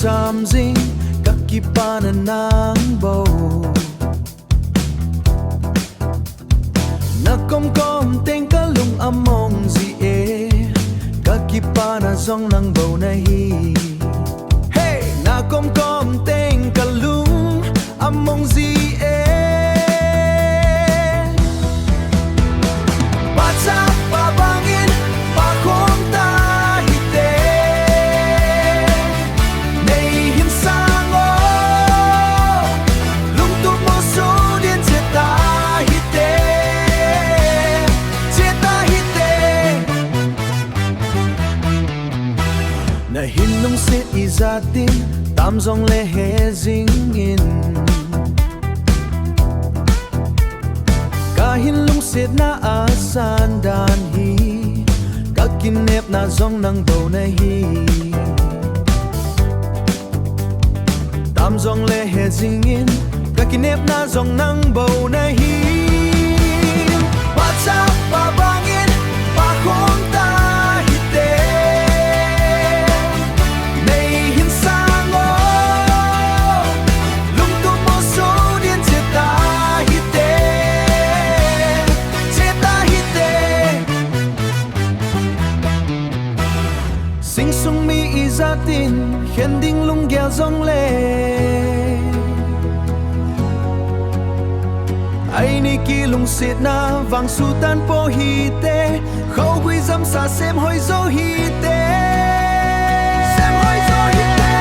something kakipanan ng bow. Nakomkom teng kalung among zie kakipana zong ng bow na hi. Hey, nakomkom teng kalung among zie. Bata pabangin pakong tahite nei hinsango lungtut mo sudin tahite tahite na hinong sit izatin tamzong lehezingin kahinlong sit na asan danhi kakinep na zong ng bow na hi. Tamzong lehezingin kakinep na zong ng bow na hi. Bata pabangin pakong tahite nei hinsango lungtut mo sudin tahite tahite sing sung mi izatin hending lung gyal zong le ai ni kilung sit na vang sutan po hite khâu quy dâm sa xem hoi zo hite xem hoi zo hite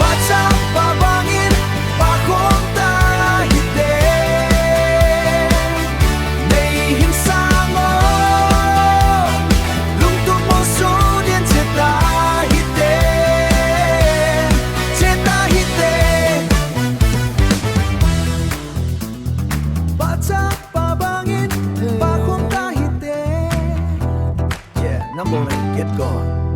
baca pabangin pakong tahite nei hinsango lungtut mo sudin tahite tahite baca pabangin pakong tahite. Yeah, number one, get gone.